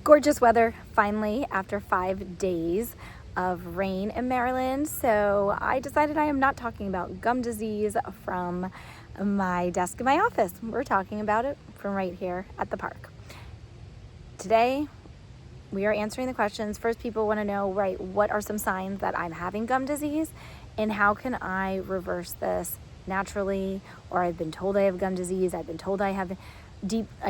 Gorgeous weather finally after 5 days of rain in Maryland. So I decided I am not talking about gum disease from my desk in my office. We're talking about it from right here at the park. Today, we are answering the questions. First, people want to know, right, what are some signs that I'm having gum disease and how can I reverse this naturally? Or I've been told I have gum disease. I've been told I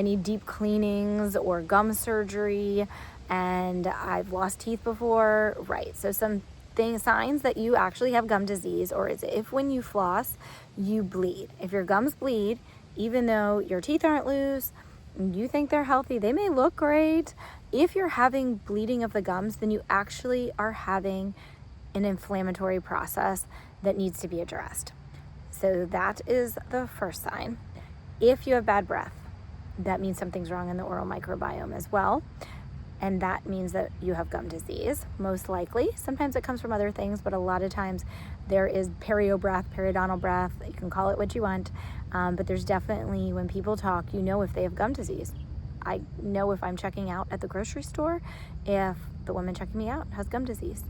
need deep cleanings or gum surgery, and I've lost teeth before. Right, so some signs that you actually have gum disease, or is if when you floss, you bleed. If your gums bleed, even though your teeth aren't loose, you think they're healthy, they may look great. If you're having bleeding of the gums, then you actually are having an inflammatory process that needs to be addressed. So that is the first sign. If you have bad breath, that means something's wrong in the oral microbiome as well. And that means that you have gum disease, most likely. Sometimes it comes from other things, but a lot of times there is periodontal breath. You can call it what you want. But there's definitely, when people talk, you know if they have gum disease. I know if I'm checking out at the grocery store, if the woman checking me out has gum disease.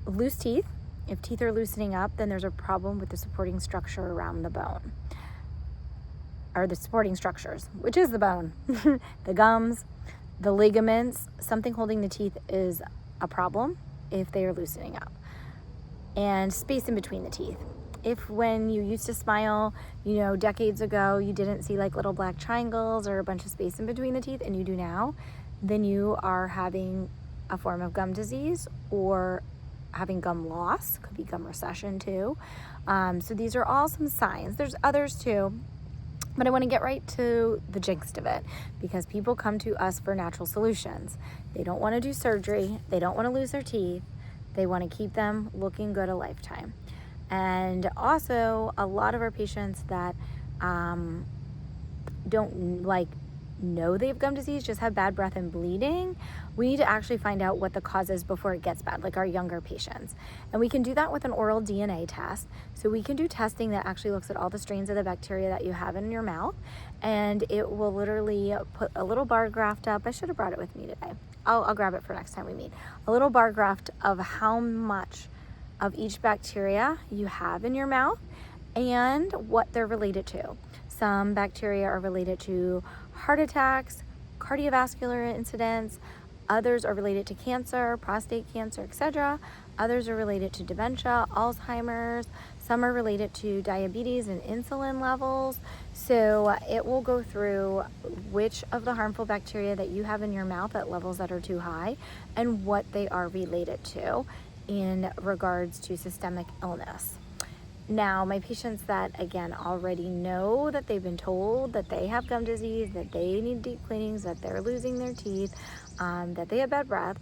Loose teeth. If teeth are loosening up, then there's a problem with the supporting structure around the bone. Or the supporting structures, which is the bone, the gums, the ligaments. Something holding the teeth is a problem if they are loosening up. And space in between the teeth. If when you used to smile, decades ago, you didn't see like little black triangles or a bunch of space in between the teeth, and you do now, then you are having a form of gum disease or having gum loss. Could be gum recession too. So these are all some signs. There's others too. But I want to get right to the gist of it, because people come to us for natural solutions. They don't want to do surgery. They don't want to lose their teeth. They want to keep them looking good a lifetime. And also, a lot of our patients that don't know they have gum disease, just have bad breath and bleeding, we need to actually find out what the cause is before it gets bad, like our younger patients. And we can do that with an oral DNA test. So we can do testing that actually looks at all the strains of the bacteria that you have in your mouth, and it will literally put a little bar graph up. I should have brought it with me today. I'll grab it for next time we meet. A little bar graph of how much of each bacteria you have in your mouth and what they're related to. Some bacteria are related to heart attacks, cardiovascular incidents. Others are related to cancer, prostate cancer, etc. Others are related to dementia, Alzheimer's. Some are related to diabetes and insulin levels. So it will go through which of the harmful bacteria that you have in your mouth at levels that are too high and what they are related to in regards to systemic illness. Now, my patients that, again, already know that they've been told that they have gum disease, that they need deep cleanings, that they're losing their teeth, that they have bad breath,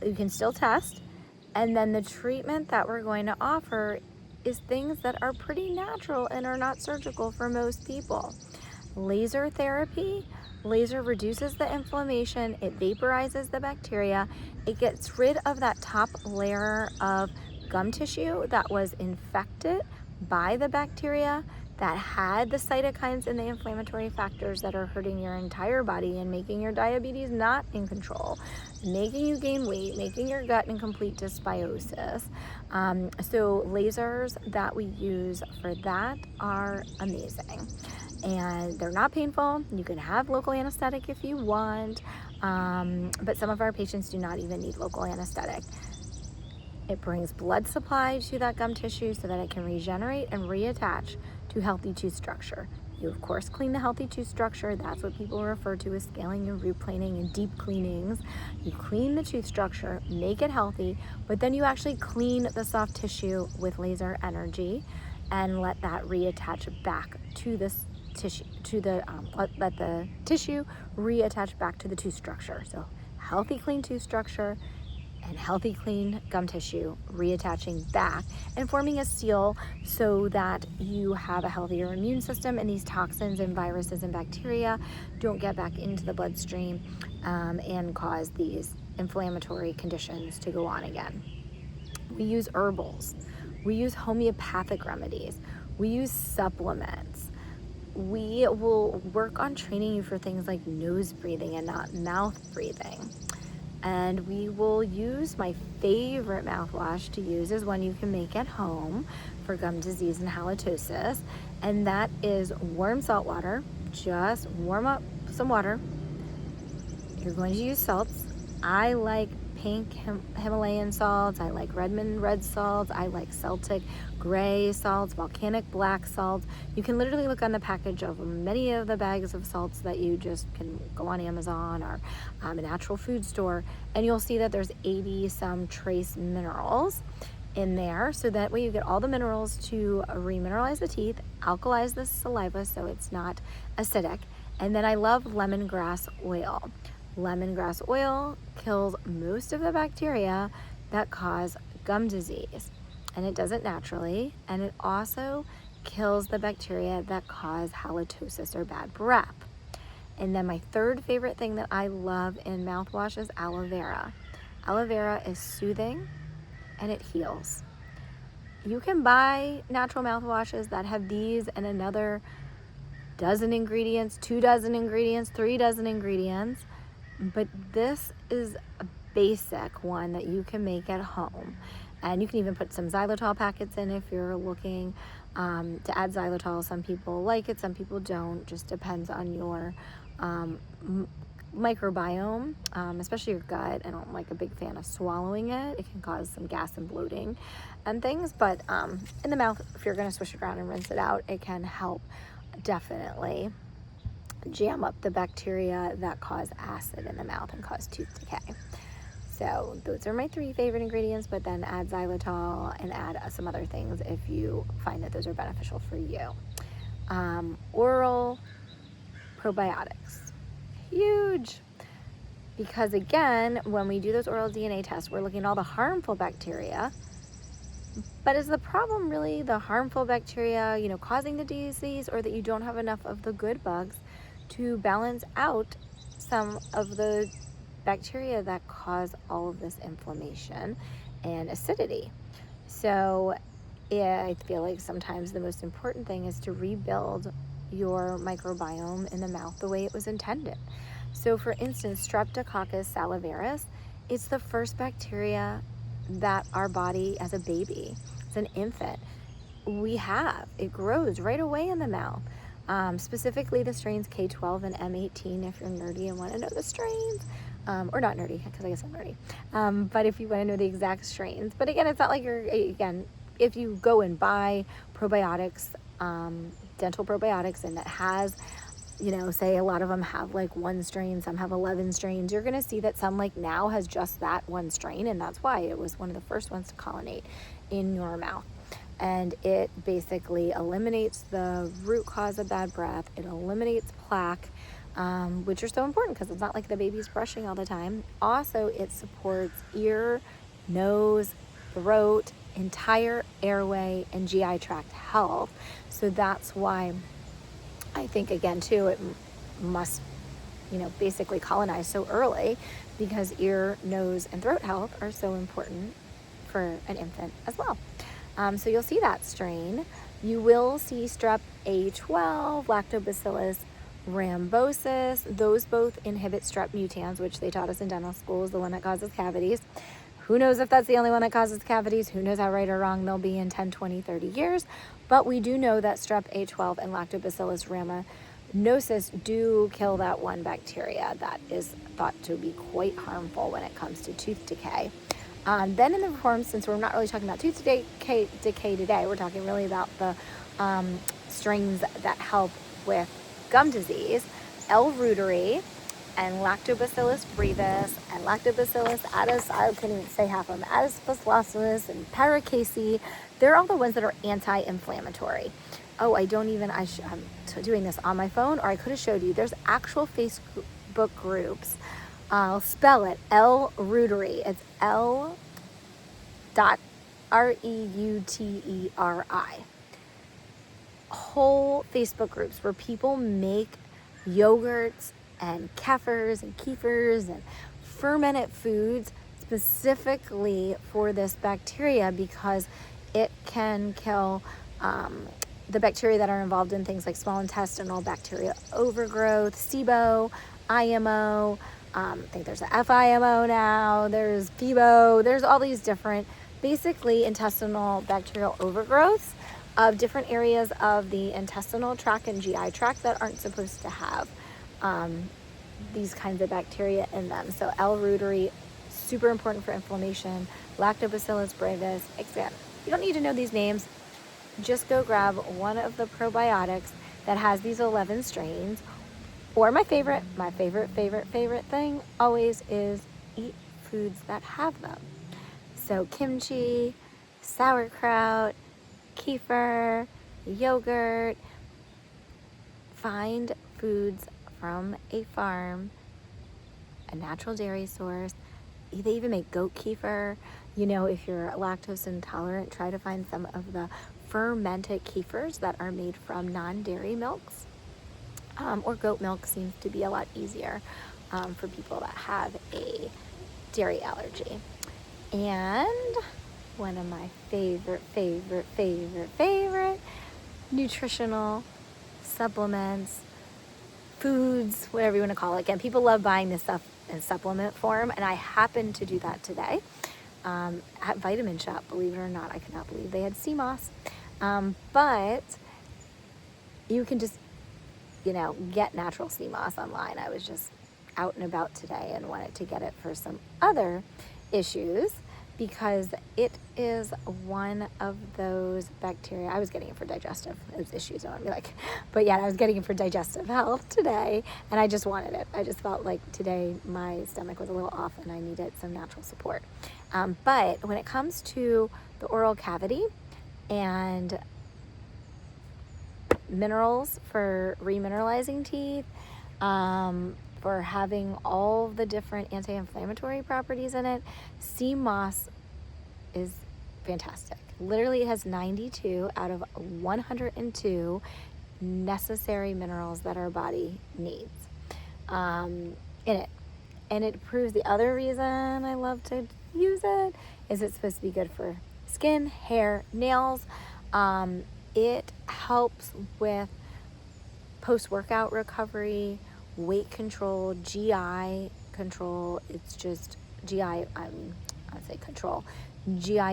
you can still test. And then the treatment that we're going to offer is things that are pretty natural and are not surgical for most people. Laser therapy. Laser reduces the inflammation, it vaporizes the bacteria, it gets rid of that top layer of gum tissue that was infected by the bacteria, that had the cytokines and the inflammatory factors that are hurting your entire body and making your diabetes not in control, making you gain weight, making your gut in complete dysbiosis. So lasers that we use for that are amazing. And they're not painful. You can have local anesthetic if you want, but some of our patients do not even need local anesthetic. It brings blood supply to that gum tissue so that it can regenerate and reattach to healthy tooth structure. You, of course, clean the healthy tooth structure. That's what people refer to as scaling and root planing and deep cleanings. You clean the tooth structure, make it healthy, but then you actually clean the soft tissue with laser energy and let that reattach back to this tissue, let the tissue reattach back to the tooth structure. So healthy, clean tooth structure and healthy, clean gum tissue reattaching back and forming a seal so that you have a healthier immune system and these toxins and viruses and bacteria don't get back into the bloodstream and cause these inflammatory conditions to go on again. We use herbals. We use homeopathic remedies. We use supplements. we will work on training you for things like nose breathing and not mouth breathing. And we will use my favorite mouthwash to use is one you can make at home for gum disease and halitosis. And that is warm salt water. Just warm up some water. You're going to use salts. I like pink Himalayan salts. I like Redmond red salts. I like Celtic gray salts, volcanic black salts. You can literally look on the package of many of the bags of salts that you just can go on Amazon or a natural food store, and you'll see that there's 80 some trace minerals in there, so that way you get all the minerals to remineralize the teeth, alkalize the saliva so it's not acidic. And then I love lemongrass oil. Lemongrass oil kills most of the bacteria that cause gum disease, and it does it naturally, and it also kills the bacteria that cause halitosis or bad breath. And then my third favorite thing that I love in mouthwash is aloe vera. Aloe vera is soothing and it heals. You can buy natural mouthwashes that have these and another dozen ingredients, 24 ingredients, 3 dozen ingredients, but this is a basic one that you can make at home. And you can even put some xylitol packets in if you're looking to add xylitol. Some people like it, some people don't. Just depends on your microbiome, especially your gut. I don't like a big fan of swallowing it. It can cause some gas and bloating and things. But in the mouth, if you're going to swish it around and rinse it out, it can help definitely jam up the bacteria that cause acid in the mouth and cause tooth decay. So those are my 3 favorite ingredients, but then add xylitol and add some other things if you find that those are beneficial for you. Oral probiotics, huge, because again, when we do those oral DNA tests, we're looking at all the harmful bacteria. But is the problem really the harmful bacteria, causing the disease, or that you don't have enough of the good bugs to balance out some of the bacteria that cause all of this inflammation and acidity? So I feel like sometimes the most important thing is to rebuild your microbiome in the mouth the way it was intended. So for instance, Streptococcus salivarius, it's the first bacteria that our body as a baby, as an infant, it grows right away in the mouth. Specifically the strains K12 and M18 if you're nerdy and want to know the strains. Or not nerdy, because I guess I'm nerdy. But if you want to know the exact strains. But again, it's not like if you go and buy probiotics, dental probiotics, and it has, say a lot of them have like 1 strain, some have 11 strains, you're going to see that some like now has just that 1 strain, and that's why it was one of the first ones to colonate in your mouth. And it basically eliminates the root cause of bad breath. It eliminates plaque, which are so important because it's not like the baby's brushing all the time. Also, it supports ear, nose, throat, entire airway, and GI tract health. So that's why I think, again, too, it must, basically colonize so early, because ear, nose, and throat health are so important for an infant as well. So you'll see that strain. You will see strep A12, lactobacillus rhamnosus. Those both inhibit strep mutans, which they taught us in dental school is the one that causes cavities. Who knows if that's the only one that causes cavities? Who knows how right or wrong they'll be in 10, 20, 30 years? But we do know that strep A12 and lactobacillus rhamnosus do kill that one bacteria that is thought to be quite harmful when it comes to tooth decay. Then in the form, since we're not really talking about tooth decay today, we're talking really about the strains that help with gum disease. L. reuteri and Lactobacillus brevis and Lactobacillus I can't even say half of them, Aspergillus and Paracasey. They're all the ones that are anti-inflammatory. Oh, I'm doing this on my phone, or I could have showed you. There's actual Facebook groups. I'll spell it, L. reuteri. It's L.reuteri. Whole Facebook groups where people make yogurts and kefirs and fermented foods specifically for this bacteria, because it can kill the bacteria that are involved in things like small intestinal bacterial overgrowth, SIBO, IMO, I think there's a FIMO now, there's FIBO, there's all these different, basically intestinal bacterial overgrowths of different areas of the intestinal tract and GI tract that aren't supposed to have these kinds of bacteria in them. So L. reuteri, super important for inflammation, Lactobacillus bravis, etc. You don't need to know these names. Just go grab one of the probiotics that has these 11 strains. Or my favorite thing always is eat foods that have them. So kimchi, sauerkraut, kefir, yogurt. Find foods from a farm, a natural dairy source. They even make goat kefir. You know, if you're lactose intolerant, try to find some of the fermented kefirs that are made from non-dairy milks. Or goat milk seems to be a lot easier for people that have a dairy allergy. And one of my favorite nutritional supplements, foods, whatever you want to call it. Again, people love buying this stuff in supplement form, and I happen to do that today at Vitamin Shop. Believe it or not, I could not believe they had sea moss. But you can just, get natural sea moss online. I was just out and about today and wanted to get it for some other issues because it is one of those bacteria. I was getting it for digestive issues, I want to be like, but yeah, I was getting it for digestive health today, and I just wanted it. I just felt like today my stomach was a little off and I needed some natural support. But when it comes to the oral cavity and minerals for remineralizing teeth, for having all the different anti-inflammatory properties in it, sea moss is fantastic. Literally, it has 92 out of 102 necessary minerals that our body needs in it. And it proves the other reason I love to use it is it's supposed to be good for skin, hair, nails. It helps with post-workout recovery, weight control, GI control. It's just GI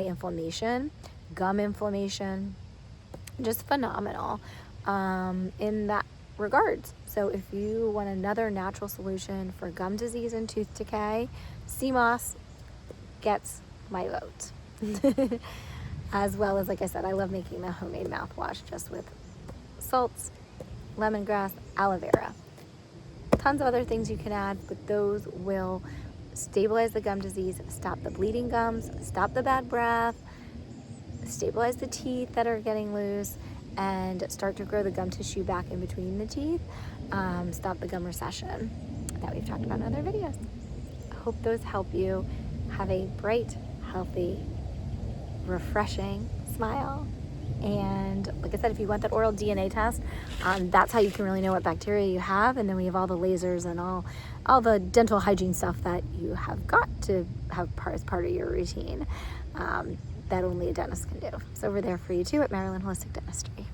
inflammation, gum inflammation, just phenomenal in that regards. So if you want another natural solution for gum disease and tooth decay, sea moss gets my vote. As well as, like I said, I love making the homemade mouthwash just with salts, lemongrass, aloe vera. Tons of other things you can add, but those will stabilize the gum disease, stop the bleeding gums, stop the bad breath, stabilize the teeth that are getting loose, and start to grow the gum tissue back in between the teeth, stop the gum recession that we've talked about in other videos. I hope those help you have a bright, healthy, refreshing smile. And like I said, if you want that oral DNA test, that's how you can really know what bacteria you have. And then we have all the lasers and all the dental hygiene stuff that you have got to have as part of your routine that only a dentist can do. So we're there for you too at Maryland Holistic Dentistry.